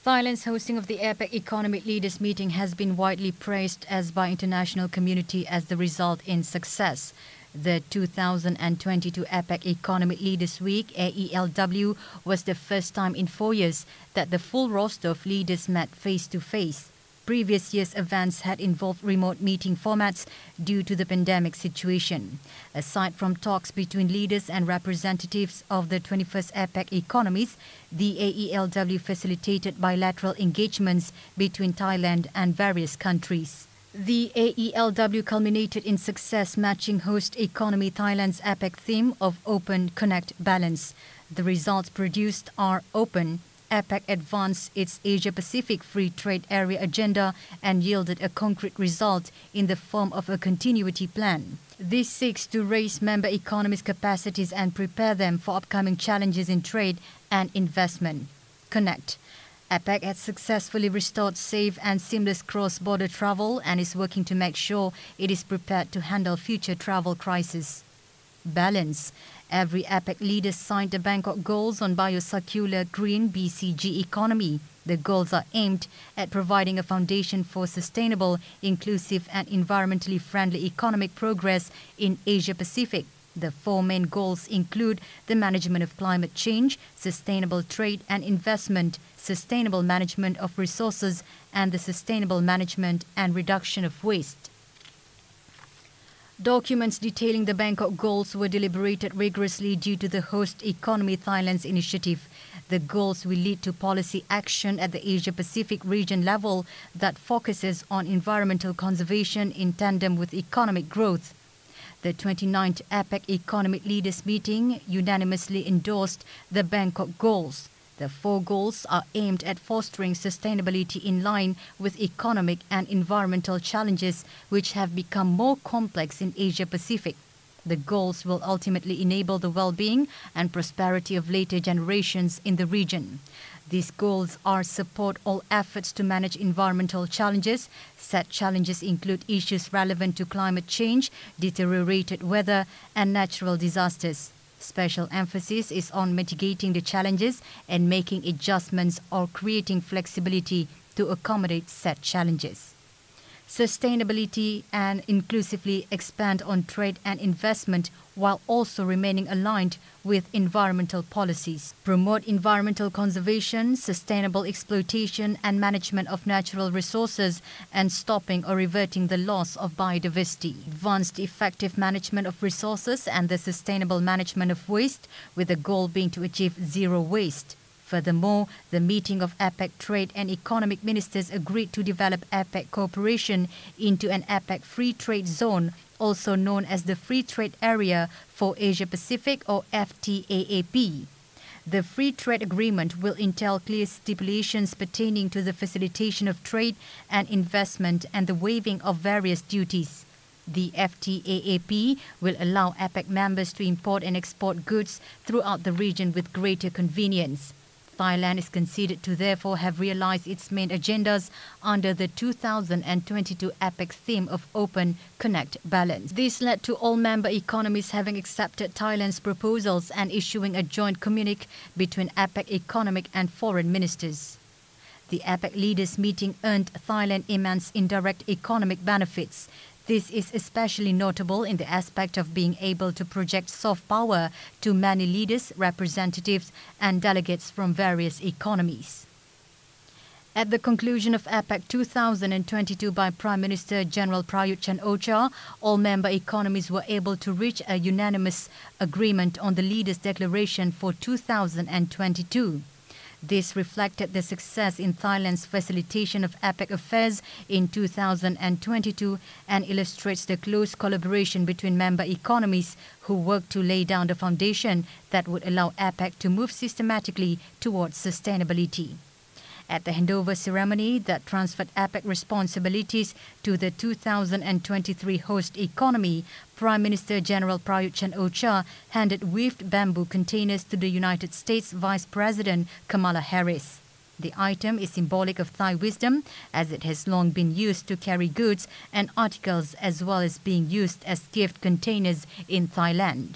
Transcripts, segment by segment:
Thailand's hosting of the APEC Economic Leaders Meeting has been widely praised as by international community as the result in success. The 2022 APEC Economic Leaders Week, AELW, was the first time in 4 years that the full roster of leaders met face-to-face. Previous years' events had involved remote meeting formats due to the pandemic situation. Aside from talks between leaders and representatives of the 21st APEC economies, the AELW facilitated bilateral engagements between Thailand and various countries. The AELW culminated in success matching host economy Thailand's APEC theme of Open, Connect, Balance. The results produced are open. APEC advanced its Asia-Pacific Free Trade Area agenda and yielded a concrete result in the form of a continuity plan. This seeks to raise member economies' capacities and prepare them for upcoming challenges in trade and investment. Connect. APEC has successfully restored safe and seamless cross-border travel and is working to make sure it is prepared to handle future travel crises. Balance. Every APEC leader signed the Bangkok Goals on Biocircular Green BCG economy. The goals are aimed at providing a foundation for sustainable, inclusive and environmentally friendly economic progress in Asia-Pacific. The 4 main goals include the management of climate change, sustainable trade and investment, sustainable management of resources, and the sustainable management and reduction of waste. Documents detailing the Bangkok goals were deliberated rigorously due to the host economy Thailand's initiative. The goals will lead to policy action at the Asia-Pacific region level that focuses on environmental conservation in tandem with economic growth. The 29th APEC Economic Leaders Meeting unanimously endorsed the Bangkok goals. The 4 goals are aimed at fostering sustainability in line with economic and environmental challenges which have become more complex in Asia-Pacific. The goals will ultimately enable the well-being and prosperity of later generations in the region. These goals are support all efforts to manage environmental challenges. Such challenges include issues relevant to climate change, deteriorated weather, and natural disasters. Special emphasis is on mitigating the challenges and making adjustments or creating flexibility to accommodate said challenges. Sustainability and inclusively expand on trade and investment while also remaining aligned with environmental policies. Promote environmental conservation, sustainable exploitation and management of natural resources and stopping or reverting the loss of biodiversity. Advance the effective management of resources and the sustainable management of waste with the goal being to achieve zero waste. Furthermore, the meeting of APEC Trade and Economic Ministers agreed to develop APEC cooperation into an APEC Free Trade Zone, also known as the Free Trade Area for Asia-Pacific or FTAAP. The Free Trade Agreement will entail clear stipulations pertaining to the facilitation of trade and investment and the waiving of various duties. The FTAAP will allow APEC members to import and export goods throughout the region with greater convenience. Thailand is considered to therefore have realized its main agendas under the 2022 APEC theme of Open, Connect, Balance. This led to all member economies having accepted Thailand's proposals and issuing a joint communique between APEC economic and foreign ministers. The APEC leaders meeting earned Thailand immense indirect economic benefits. This is especially notable in the aspect of being able to project soft power to many leaders, representatives, and delegates from various economies. At the conclusion of APEC 2022 by Prime Minister General Prayut Chan-o-cha, all member economies were able to reach a unanimous agreement on the Leaders' Declaration for 2022. This reflected the success in Thailand's facilitation of APEC affairs in 2022 and illustrates the close collaboration between member economies who work to lay down the foundation that would allow APEC to move systematically towards sustainability. At the handover ceremony that transferred APEC responsibilities to the 2023 host economy, Prime Minister General Prayut Chan-o-cha handed weaved bamboo containers to the United States Vice President Kamala Harris. The item is symbolic of Thai wisdom, as it has long been used to carry goods and articles as well as being used as gift containers in Thailand.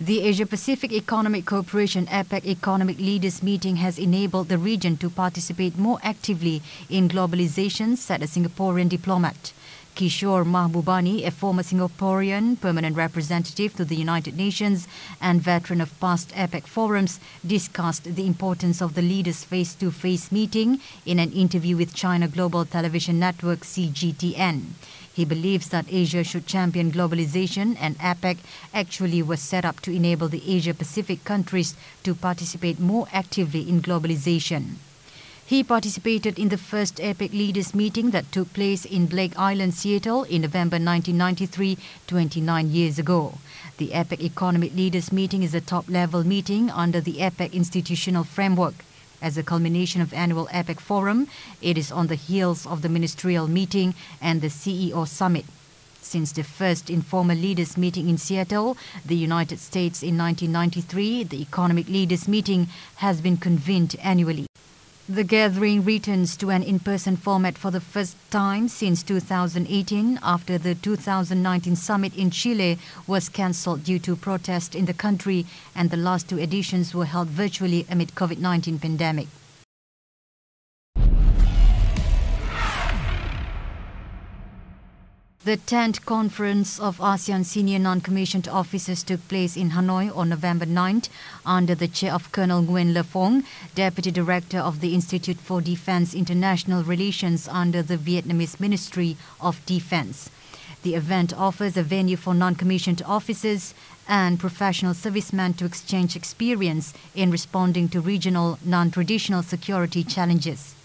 The Asia-Pacific Economic Cooperation APEC Economic Leaders Meeting has enabled the region to participate more actively in globalization, said a Singaporean diplomat. Kishore Mahbubani, a former Singaporean permanent representative to the United Nations and veteran of past APEC forums, discussed the importance of the leaders' face-to-face meeting in an interview with China Global Television Network CGTN. He believes that Asia should champion globalization, and APEC actually was set up to enable the Asia-Pacific countries to participate more actively in globalization. He participated in the first APEC leaders meeting that took place in Blake Island, Seattle in November 1993, 29 years ago. The APEC Economic Leaders Meeting is a top-level meeting under the APEC institutional framework. As a culmination of annual APEC Forum, it is on the heels of the ministerial meeting and the CEO Summit. Since the first informal leaders meeting in Seattle, the United States in 1993, the Economic Leaders Meeting has been convened annually. The gathering returns to an in-person format for the first time since 2018 after the 2019 summit in Chile was cancelled due to protests in the country, and the last two editions were held virtually amid COVID-19 pandemic. The 10th Conference of ASEAN Senior Non-Commissioned Officers took place in Hanoi on November 9th under the chair of Colonel Nguyen Le Phong, Deputy Director of the Institute for Defence International Relations under the Vietnamese Ministry of Defence. The event offers a venue for non-commissioned officers and professional servicemen to exchange experience in responding to regional non-traditional security challenges.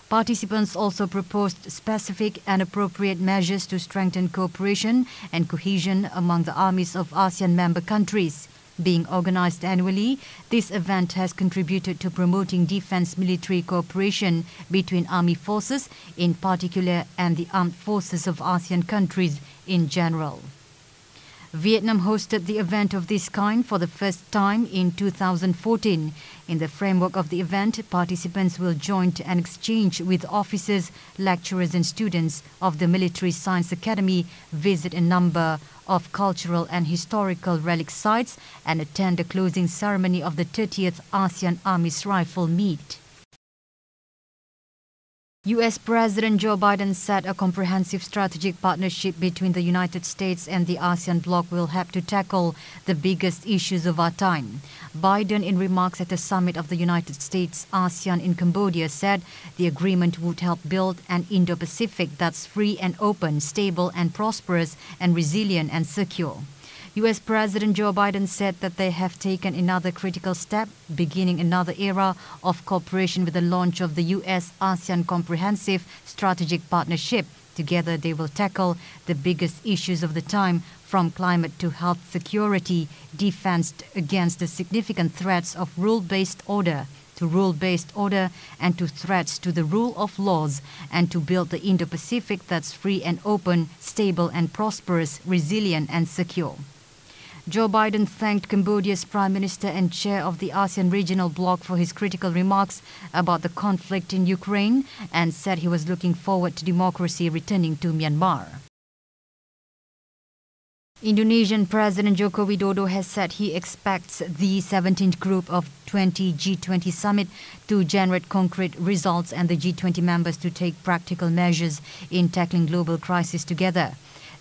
Participants also proposed specific and appropriate measures to strengthen cooperation and cohesion among the armies of ASEAN member countries. Being organized annually, this event has contributed to promoting defense military cooperation between army forces in particular and the armed forces of ASEAN countries in general. Vietnam hosted the event of this kind for the first time in 2014. In the framework of the event, participants will join and exchange with officers, lecturers and students of the Military Science Academy, visit a number of cultural and historical relic sites, and attend the closing ceremony of the 30th ASEAN Armies Rifle Meet. U.S. President Joe Biden said a comprehensive strategic partnership between the United States and the ASEAN bloc will help to tackle the biggest issues of our time. Biden, in remarks at the summit of the United States ASEAN in Cambodia, said the agreement would help build an Indo-Pacific that's free and open, stable and prosperous, and resilient and secure. U.S. President Joe Biden said that they have taken another critical step, beginning another era of cooperation with the launch of the U.S.-ASEAN Comprehensive Strategic Partnership. Together, they will tackle the biggest issues of the time, from climate to health security, defense against the significant threats of rule-based order, and to threats to the rule of laws, and to build the Indo-Pacific that's free and open, stable and prosperous, resilient and secure. Joe Biden thanked Cambodia's Prime Minister and chair of the ASEAN Regional Bloc for his critical remarks about the conflict in Ukraine, and said he was looking forward to democracy returning to Myanmar. Indonesian President Joko Widodo has said he expects the 17th Group of 20 G20 summit to generate concrete results and the G20 members to take practical measures in tackling global crisis together.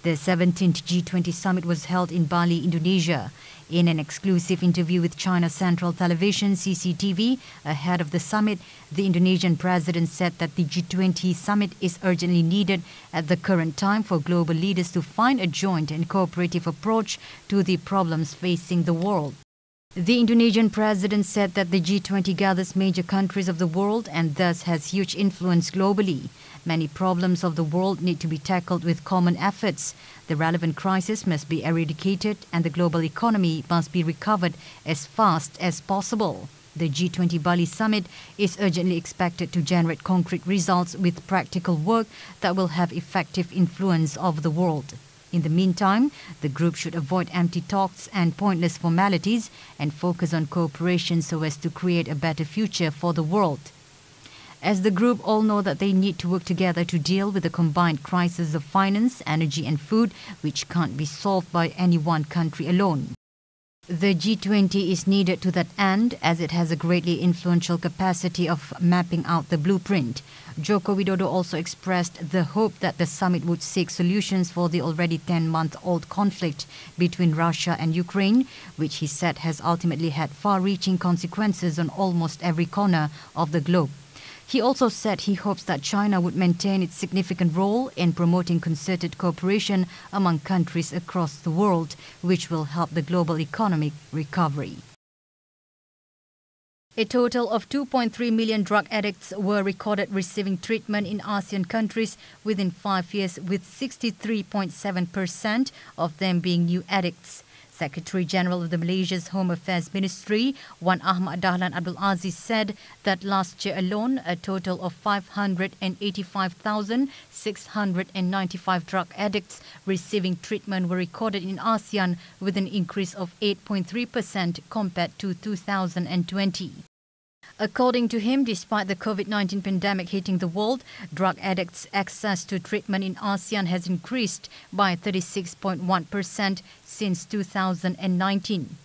The 17th G20 summit was held in Bali, Indonesia. In an exclusive interview with China Central Television (CCTV) ahead of the summit, the Indonesian president said that the G20 summit is urgently needed at the current time for global leaders to find a joint and cooperative approach to the problems facing the world. The Indonesian president said that the G20 gathers major countries of the world and thus has huge influence globally. Many problems of the world need to be tackled with common efforts. The relevant crisis must be eradicated and the global economy must be recovered as fast as possible. The G20 Bali summit is urgently expected to generate concrete results with practical work that will have effective influence over the world. In the meantime, the group should avoid empty talks and pointless formalities and focus on cooperation so as to create a better future for the world. As the group all know that they need to work together to deal with the combined crisis of finance, energy and food, which can't be solved by any one country alone. The G20 is needed to that end as it has a greatly influential capacity of mapping out the blueprint. Joko Widodo also expressed the hope that the summit would seek solutions for the already 10-month-old conflict between Russia and Ukraine, which he said has ultimately had far-reaching consequences on almost every corner of the globe. He also said he hopes that China would maintain its significant role in promoting concerted cooperation among countries across the world, which will help the global economic recovery. A total of 2.3 million drug addicts were recorded receiving treatment in ASEAN countries within 5 years, with 63.7% of them being new addicts. Secretary General of the Malaysia's Home Affairs Ministry, Wan Ahmad Dahlan Abdul Aziz, said that last year alone, a total of 585,695 drug addicts receiving treatment were recorded in ASEAN, with an increase of 8.3% compared to 2020. According to him, despite the COVID-19 pandemic hitting the world, drug addicts' access to treatment in ASEAN has increased by 36.1% since 2019.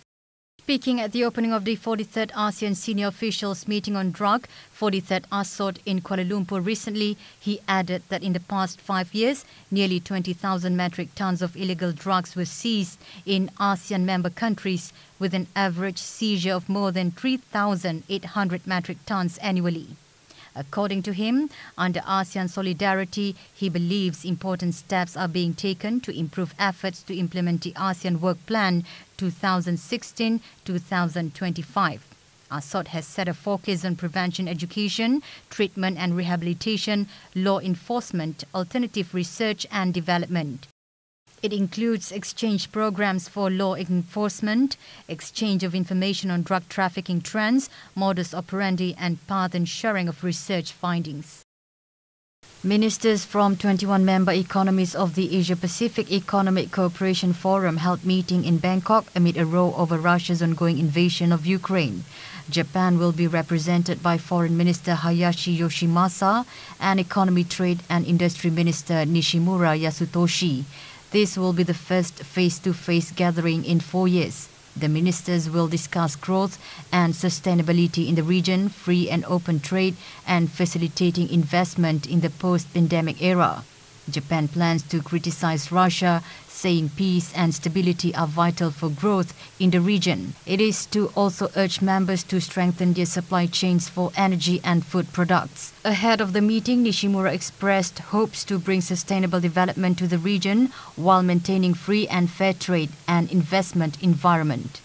Speaking at the opening of the 43rd ASEAN Senior Officials Meeting on Drug, 43rd ASOT in Kuala Lumpur recently, he added that in the past 5 years, nearly 20,000 metric tons of illegal drugs were seized in ASEAN member countries, with an average seizure of more than 3,800 metric tons annually. According to him, under ASEAN Solidarity, he believes important steps are being taken to improve efforts to implement the ASEAN Work Plan 2016-2025. ASOT has set a focus on prevention education, treatment and rehabilitation, law enforcement, alternative research and development. It includes exchange programs for law enforcement, exchange of information on drug trafficking trends, modus operandi and path and sharing of research findings. Ministers from 21 member economies of the Asia-Pacific Economic Cooperation Forum held meeting in Bangkok amid a row over Russia's ongoing invasion of Ukraine. Japan will be represented by Foreign Minister Hayashi Yoshimasa and Economy, Trade and Industry Minister Nishimura Yasutoshi. This will be the first face-to-face gathering in 4 years. The ministers will discuss growth and sustainability in the region, free and open trade, and facilitating investment in the post-pandemic era. Japan plans to criticize Russia, saying peace and stability are vital for growth in the region. It is to also urge members to strengthen their supply chains for energy and food products. Ahead of the meeting, Nishimura expressed hopes to bring sustainable development to the region while maintaining free and fair trade and investment environment.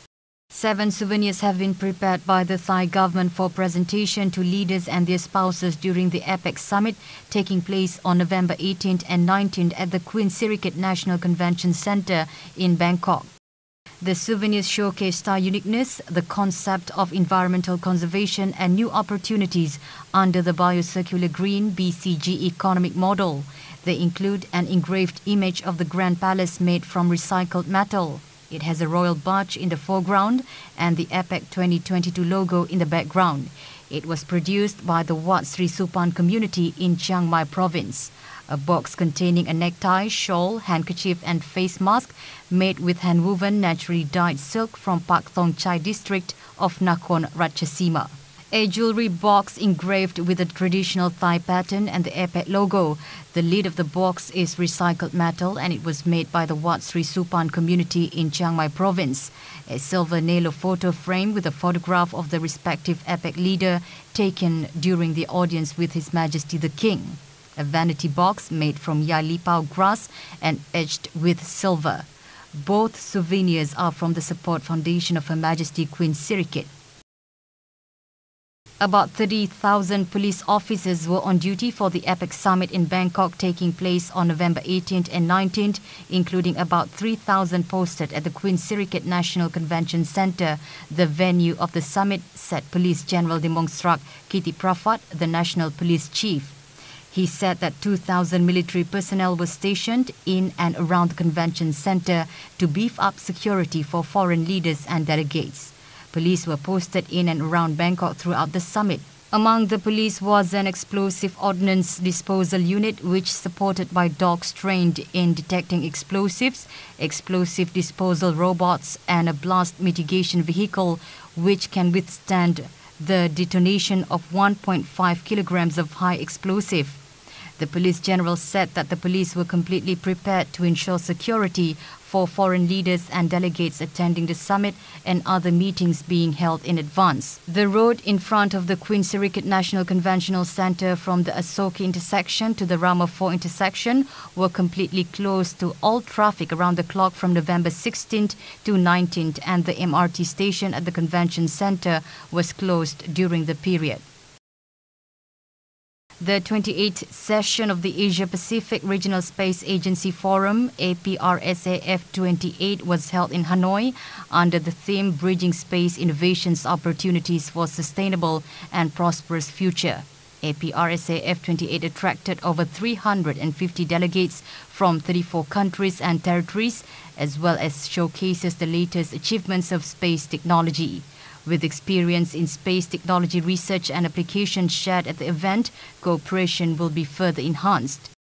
7 souvenirs have been prepared by the Thai government for presentation to leaders and their spouses during the APEC summit taking place on November 18th and 19th at the Queen Sirikit National Convention Centre in Bangkok. The souvenirs showcase Thai uniqueness, the concept of environmental conservation and new opportunities under the Biocircular Green BCG economic model. They include an engraved image of the Grand Palace made from recycled metal. It has a royal barge in the foreground and the APEC 2022 logo in the background. It was produced by the Wat Sri Supan community in Chiang Mai province. A box containing a necktie, shawl, handkerchief and face mask made with hand-woven naturally dyed silk from Pak Thong Chai district of Nakhon Ratchasima. A jewelry box engraved with a traditional Thai pattern and the APEC logo. The lid of the box is recycled metal and it was made by the Wat Sri Supan community in Chiang Mai province. A silver Nelo photo frame with a photograph of the respective APEC leader taken during the audience with His Majesty the King. A vanity box made from Yai Lipao grass and edged with silver. Both souvenirs are from the Support Foundation of Her Majesty Queen Sirikit. About 30,000 police officers were on duty for the APEC summit in Bangkok taking place on November 18th and 19th, including about 3,000 posted at the Queen Sirikit National Convention Centre, the venue of the summit, said Police General Dimongstrak Kiti Prafat, the National Police Chief. He said that 2,000 military personnel were stationed in and around the convention centre to beef up security for foreign leaders and delegates. Police were posted in and around Bangkok throughout the summit. Among the police was an explosive ordnance disposal unit which supported by dogs trained in detecting explosives, explosive disposal robots and a blast mitigation vehicle which can withstand the detonation of 1.5 kilograms of high explosive. The police general said that the police were completely prepared to ensure security for foreign leaders and delegates attending the summit and other meetings being held in advance. The road in front of the Queen Sirikit National Conventional Centre from the Asoke intersection to the Ramaphosa intersection were completely closed to all traffic around the clock from November 16th to 19th, and the MRT station at the convention centre was closed during the period. The 28th session of the Asia-Pacific Regional Space Agency Forum, APRSAF 28, was held in Hanoi under the theme Bridging Space Innovations Opportunities for Sustainable and Prosperous Future. APRSAF 28 attracted over 350 delegates from 34 countries and territories, as well as showcases the latest achievements of space technology. With experience in space technology research and application shared at the event, cooperation will be further enhanced.